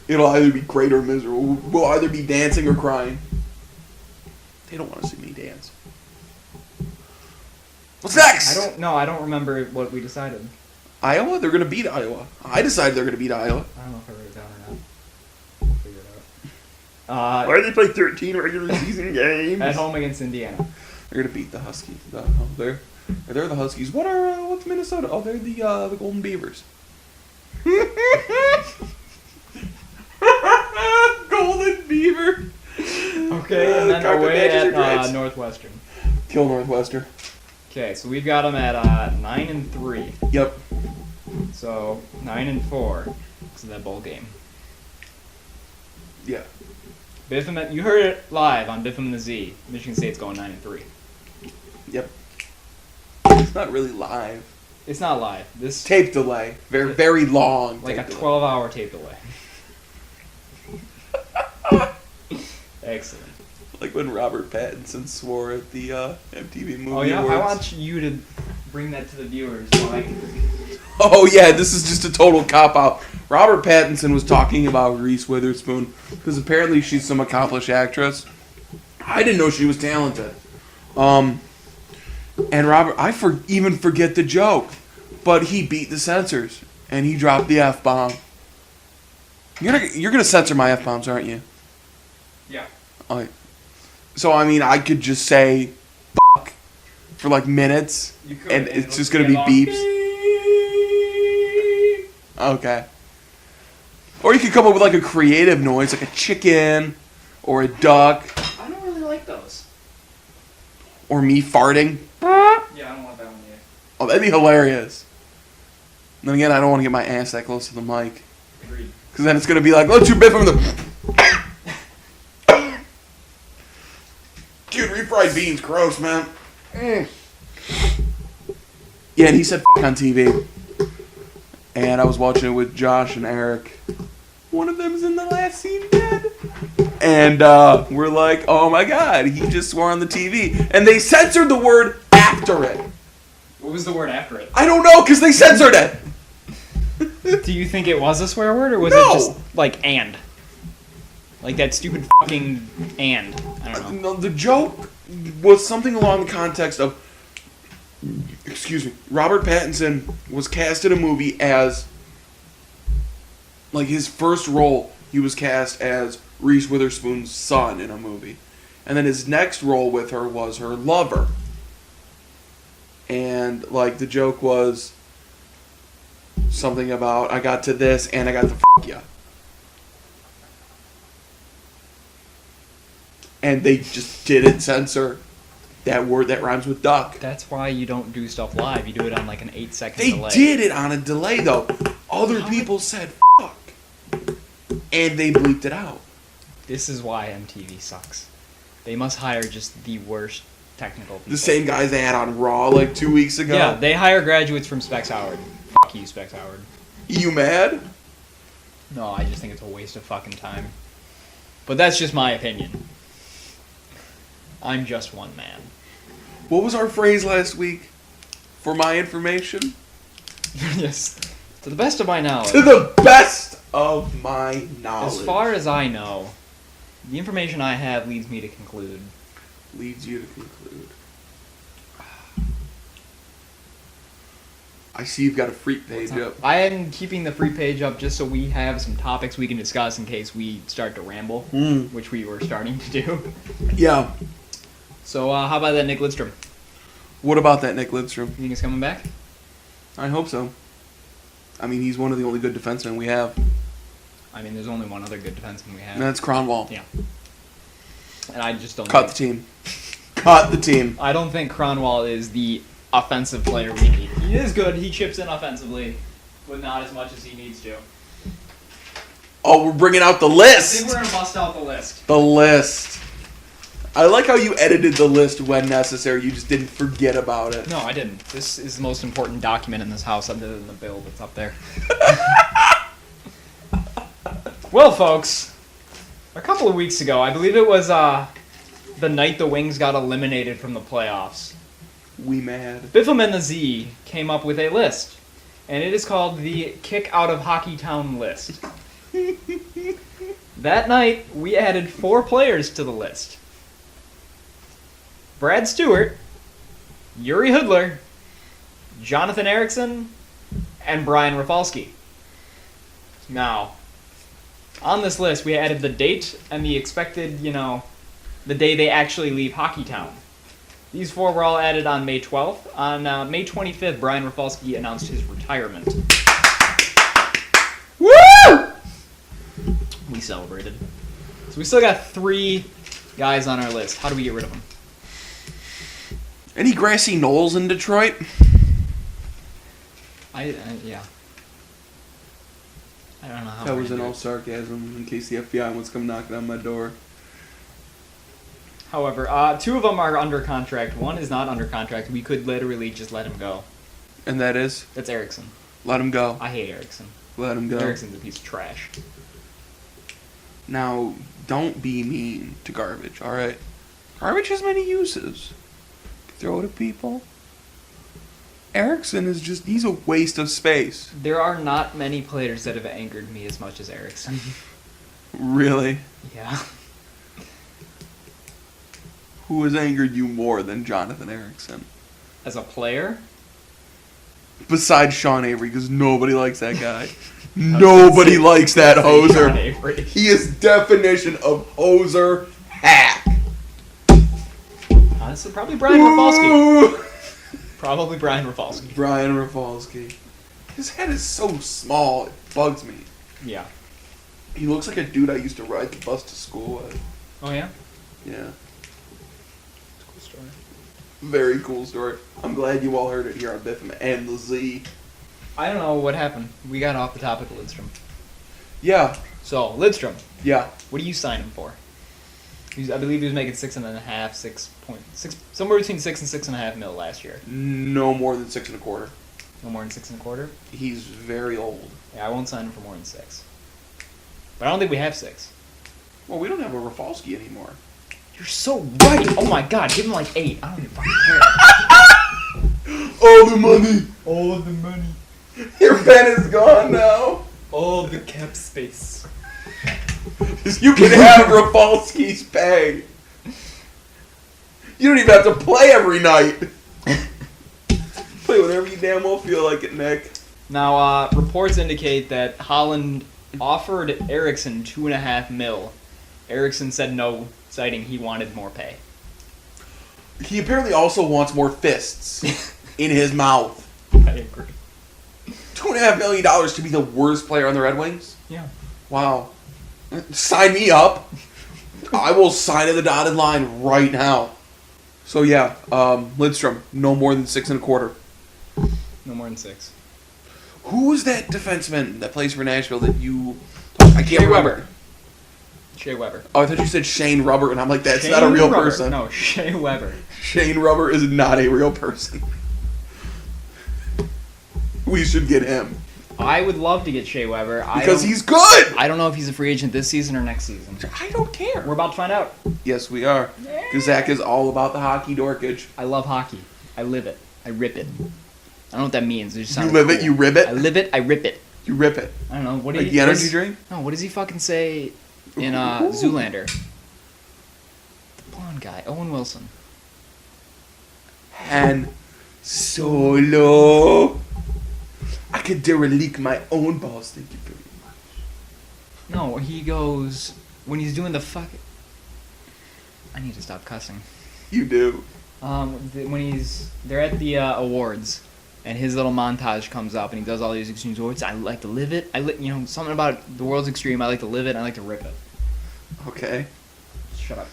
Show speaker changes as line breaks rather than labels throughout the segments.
It'll either be great or miserable. We'll either be dancing or crying. They don't want to see me dance. What's next?
I don't remember what we decided.
Iowa? They're going to beat Iowa. I decided they're going to beat Iowa.
I don't know if I wrote it down or not. We'll figure it out.
Why do they play 13 regular season games?
At home against Indiana.
They're going to beat the Huskies. They're the Huskies. What's Minnesota? Oh, they're the Golden Beavers. Golden Beaver.
Okay, and then away at Northwestern.
Kill Northwestern.
Okay, so we've got them at 9-3.
Yep.
So 9-4. It's that bowl game.
Yeah.
Biffim, you heard it live on Biffim and the Z. Michigan State's going 9-3.
Yep. It's not really live.
It's not live. This
tape delay. Very, very long.
Like a 12-hour tape delay. Excellent.
Like when Robert Pattinson swore at the MTV Movie
Oh yeah,
Awards.
I want you to bring that to the viewers.
Oh yeah, this is just a total cop-out. Robert Pattinson was talking about Reese Witherspoon because apparently she's some accomplished actress. I didn't know she was talented. And Robert, even forget the joke, but he beat the censors and he dropped the F-bomb. You're gonna censor my F-bombs, aren't you?
Yeah.
Okay. So I mean, I could just say "fuck" for like minutes, and it's just gonna be beeps. Okay. Or you could come up with like a creative noise, like a chicken or a duck.
I don't really like those.
Or me farting.
Yeah, I don't want that one either.
Oh, that'd be hilarious. And then again, I don't want to get my ass that close to the mic.
Agreed.
Because then it's going to be like, let's you bit from the... Dude, refried beans, gross, man. Yeah, and he said "fuck" on TV. And I was watching it with Josh and Eric. One of them's in the last scene dead. And we're like, oh my god, he just swore on the TV. And they censored the word after it.
What was the word after it?
I don't know, because they censored it.
Do you think it was a swear word, or was
No.
it just like "and"? Like that stupid fucking "and"? I don't know.
No, the joke was something along the context of, excuse me, Robert Pattinson was cast in a movie as, like his first role, he was cast as Reese Witherspoon's son in a movie. And then his next role with her was her lover. And, like, the joke was something about, I got to this and I got to f*** ya. And they just didn't censor that word that rhymes with duck.
That's why you don't do stuff live. You do it on like an 8-second
They
delay.
did it on a delay, though. Other people said fuck. And they bleeped it out.
This is why MTV sucks. They must hire just the worst technical people.
The same guys they had on Raw like 2 weeks ago.
Yeah, they hire graduates from Specs Howard. Fuck you, Specs Howard.
You mad?
No, I just think it's a waste of fucking time. But that's just my opinion. I'm just one man.
What was our phrase last week? For my information?
Yes. To the best of my knowledge.
To the best of my knowledge.
As far as I know, the information I have leads me to conclude.
Leads you to conclude. I see you've got a free page up.
I am keeping the free page up just so we have some topics we can discuss in case we start to ramble, which we were starting to do.
Yeah.
So, how about that Nick Lidstrom?
What about that Nick Lidstrom?
You think he's coming back?
I hope so. I mean, he's one of the only good defensemen we have.
I mean, there's only one other good defenseman we have.
And that's Cronwall.
Yeah. And I just don't
Cut the team. Cut the team.
I don't think Cronwall is the offensive player we need. He is good. He chips in offensively, but not as much as he needs to.
Oh, we're bringing out the
I
list.
think we're going to bust out the list.
The list. I like how you edited the list when necessary. You just didn't forget about it.
No, I didn't. This is the most important document in this house other than the bill that's up there. Well, folks, a couple of weeks ago, I believe it was the night the Wings got eliminated from the playoffs,
We mad.
Biffim and the Z came up with a list, and it is called the Kick Out of Hockeytown list. That night, we added 4 players to the list. Brad Stewart, Yuri Hoodler, Jonathan Ericsson, and Brian Rafalski. Now, on this list, we added the date and the expected, the day they actually leave Hockey Town. These 4 were all added on May 12th. On May 25th, Brian Rafalski announced his retirement.
Woo!
We celebrated. So we still got 3 guys on our list. How do we get rid of them?
Any grassy knolls in Detroit?
Yeah. I don't know how.
That
we're
was
gonna
in
do
all
it.
sarcasm, in case the FBI wants to come knocking on my door.
However, 2 of them are under contract. 1 is not under contract. We could literally just let him go.
And that is?
That's Ericsson.
Let him go.
I hate Ericsson.
Let him go.
Ericsson's a piece of trash.
Now, don't be mean to garbage, alright? Garbage has many uses. Throw it at people. Ericsson is just, he's a waste of space.
There are not many players that have angered me as much as Ericsson.
Really?
Yeah.
Who has angered you more than Jonathan Ericsson?
As a player?
Besides Sean Avery, because nobody likes that guy. Nobody likes that
Sean
hoser.
Avery.
He is definition of hoser hack.
Honestly, probably Brian Rafalski. Probably Brian Rafalski.
Brian Rafalski. His head is so small, it bugs me.
Yeah.
He looks like a dude I used to ride the bus to school with.
Oh, yeah?
Yeah.
Cool story.
Very cool story. I'm glad you all heard it here on Biffim and the Z.
I don't know what happened. We got off the topic of Lidstrom.
Yeah.
So, Lidstrom,
Yeah.
what do you sign him for? I believe he was making 6.5, 6.6, somewhere between 6 and 6.5 mil last year.
No more than 6 1/4.
No more than 6 1/4.
He's very old.
Yeah, I won't sign him for more than 6. But I don't think we have 6.
Well, we don't have a Rafalski anymore.
You're so right. Oh my God, give him like 8. I don't even fucking care.
All the money.
All the money.
Your pen is gone now.
All the cap space.
You can have Rafalski's pay. You don't even have to play every night. Play whenever you damn well feel like it, Nick.
Now, reports indicate that Holland offered Ericsson 2.5 mil. Ericsson said no, citing he wanted more pay.
He apparently also wants more fists in his mouth.
I agree.
$2.5 million to be the worst player on the Red Wings?
Yeah.
Wow. Sign me up. I will sign at the dotted line right now. So yeah, Lidstrom, no more than 6 1/4.
No more than 6.
Who was that defenseman that plays for Nashville that you... I can't remember.
Shea Weber.
Oh, I thought you said Shane Rubber, and I'm like, that's not a real person.
No, Shea Weber.
Shane Rubber is not a real person. We should get him.
I would love to get Shea Weber.
Because he's good!
I don't know if he's a free agent this season or next season.
I don't care.
We're about to find out.
Yes, we are. Because Zach is all about the hockey dorkage.
I love hockey. I live it. I rip it. I don't know what that means. It just
You
sounds
live
cool.
it, you rib it?
I live it, I rip it.
You rip it.
I don't know. What
Like the energy drink?
No, what does he fucking say in
Ooh.
Zoolander? The blonde guy, Owen Wilson.
Han Solo. I could derelict my own balls, thank you very much.
No, he goes when he's doing the fucking. I need to stop cussing.
You do.
When they're at the awards, and his little montage comes up, and he does all these extreme awards. I like to live it. Something about the world's extreme. I like to live it. I like to rip it.
Okay.
Shut up.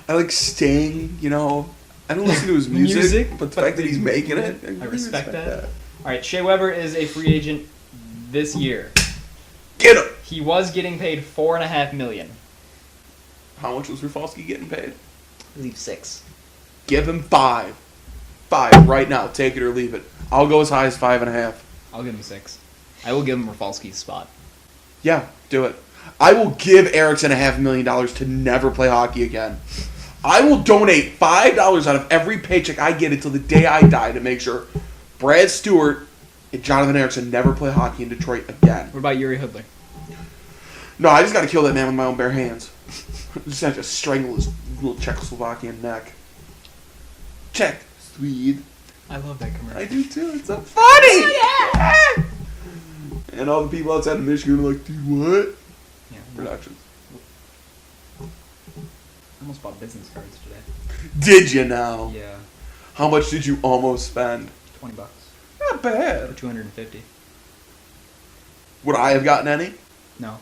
I like Sting, I don't listen to his music, but the fact that he's making it,
I respect that. All right, Shea Weber is a free agent this year.
Get him!
He was getting paid $4.5 million.
How much was Rafalski getting paid?
I believe 6.
Give him 5. 5 right now. Take it or leave it. I'll go as high as 5.5.
I'll give him 6. I will give him Rafalski's spot.
Yeah, do it. I will give Ericsson $500,000 to never play hockey again. I will donate $5 out of every paycheck I get until the day I die to make sure Brad Stewart and Jonathan Ericsson never play hockey in Detroit again.
What about Yuri Hoodler?
No, I just got to kill that man with my own bare hands. I just have to strangle his little Czechoslovakian neck. Czech, Swede.
I love that commercial.
I do too. It's so funny. Yeah. And all the people outside of Michigan are like, "Dude, what?"
Yeah.
Productions.
I almost bought business cards today.
Did you now?
Yeah.
How much did you almost spend?
$20.
Not
Or
bad.
$250.
Would I have gotten any?
No.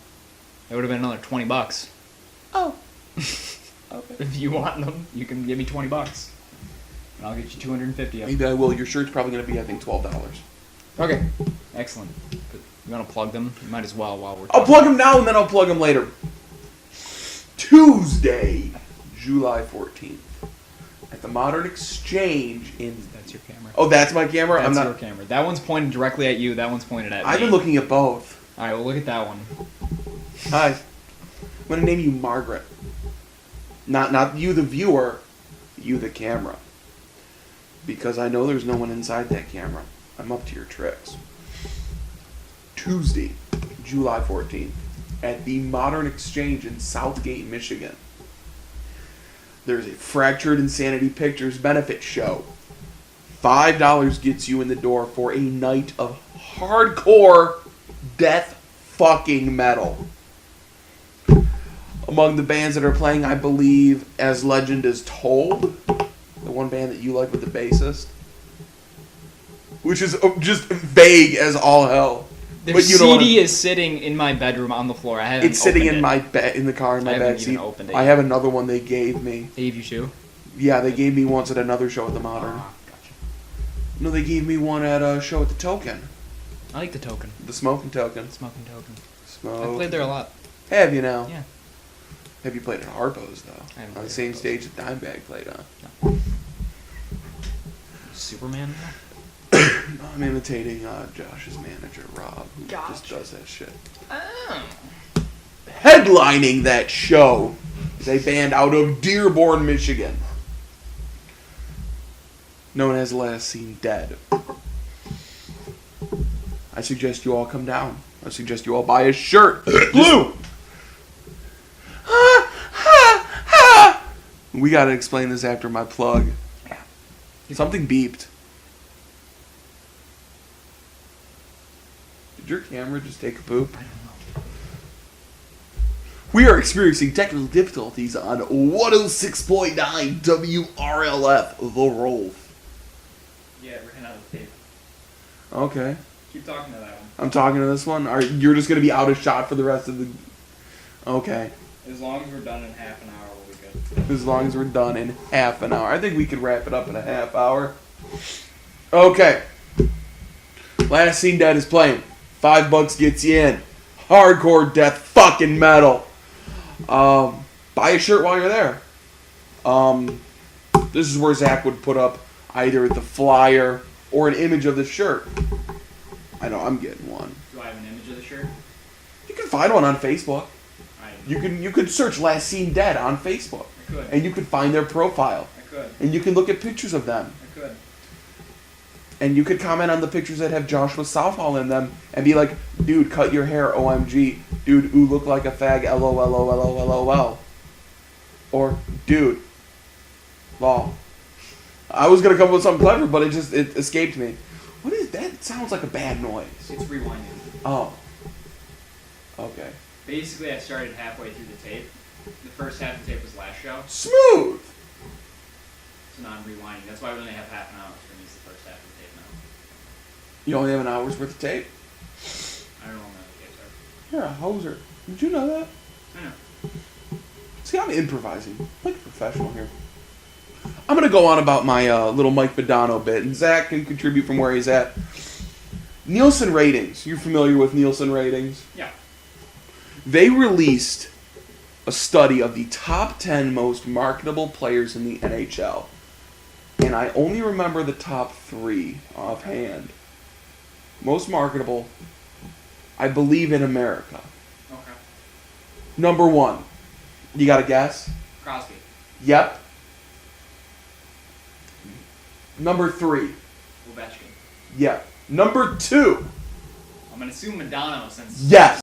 It would have been another $20.
Oh. Okay.
If you want them, you can give me $20. And I'll get you $250 of them.
Maybe I will. Your shirt's probably going to be, I think, $12.
Okay. Excellent. But you want to plug them? You might as well while we're
I'll plug them now and then I'll plug them later. Tuesday, July 14th. At the Modern Exchange in...
That's your camera.
Oh, that's my camera?
That's your camera. That one's pointed directly at you. That one's pointed at me.
I've been looking at both.
All right, well, look at that one.
Hi. I'm going to name you Margaret. Not you the viewer, you the camera. Because I know there's no one inside that camera. I'm up to your tricks. Tuesday, July 14th, at the Modern Exchange in Southgate, Michigan. There's a Fractured Insanity Pictures benefit show. $5 gets you in the door for a night of hardcore death fucking metal. Among the bands that are playing, I believe, As Legend Is Told, the one band that you like with the bassist, which is just vague as all hell.
Their
But you know what
CD is sitting in my bedroom on the floor. I haven't.
It's sitting
opened
in
it.
my in the car in my
I haven't
back
even
seat.
opened it
I
yet.
have another one they gave me.
They gave you two?
Yeah, they gave me once at another show at the Modern.
Ah, gotcha.
No, they gave me one at a show at the Token,
I like the Token.
the Smoking Token.
Smoking Token.
Smoke.
I played there a lot.
Have you now?
Yeah.
Have you played at Harpo's though?
I haven't
On
played
the
at
same
Harpo's.
stage that Dimebag played on.
Superman now?
I'm imitating Josh's manager, Rob, who just
Gotcha.
does that shit.
Oh.
Headlining that show is a band out of Dearborn, Michigan, known as Last Seen Dead. I suggest you all come down. I suggest you all buy a shirt. Blue! We gotta explain this after my plug. Something beeped. Did your camera just take a poop?
I don't know.
We are experiencing technical difficulties on 106.9 WRLF, The Rolf.
Yeah, it ran out of tape.
Okay.
Keep talking to that one.
I'm talking to this one? You're just going to be out of shot for the rest of the... Okay.
As long as we're done in half an hour, we'll be good.
As long as we're done in half an hour. I think we could wrap it up in a half hour. Okay. Last Seen Dead is playing. $5 gets you in. Hardcore death fucking metal. Buy a shirt while you're there. This is where Zach would put up either the flyer or an image of the shirt. I know, I'm getting one.
Do I have an image of the shirt?
You can find one on Facebook.
I
You could search Last Seen Dead on Facebook.
I could.
And you could find their profile.
I could.
And you can look at pictures of them.
I could.
And you could comment on the pictures that have Joshua Southall in them and be like, dude, cut your hair, OMG. Dude, ooh, look like a fag, LOL. Or, dude, lol. I was going to come up with something clever, but it escaped me. What is that? It sounds like a bad noise.
It's rewinding.
Oh. Okay.
Basically, I started halfway through the tape. The first half of the tape was last show,
Smooth!
so now I'm rewinding. That's why we only have half an hour for me. It's the first half of the tape now.
You only have an hour's worth of tape?
I don't know when the tapes are.
You're a hoser. Did you know that?
I know.
See, I'm improvising. I'm like a professional here. I'm going to go on about my little Mike Badano bit, and Zach can contribute from where he's at. Nielsen ratings. You're familiar with Nielsen ratings?
Yeah.
They released a study of the top 10 most marketable players in the NHL. And I only remember the top 3 offhand. Most marketable, I believe, in America.
Okay.
Number 1. You got a guess?
Crosby.
Yep. Number 3.
Ovechkin.
Yep. Number 2.
I'm gonna assume Madonna since
Yes.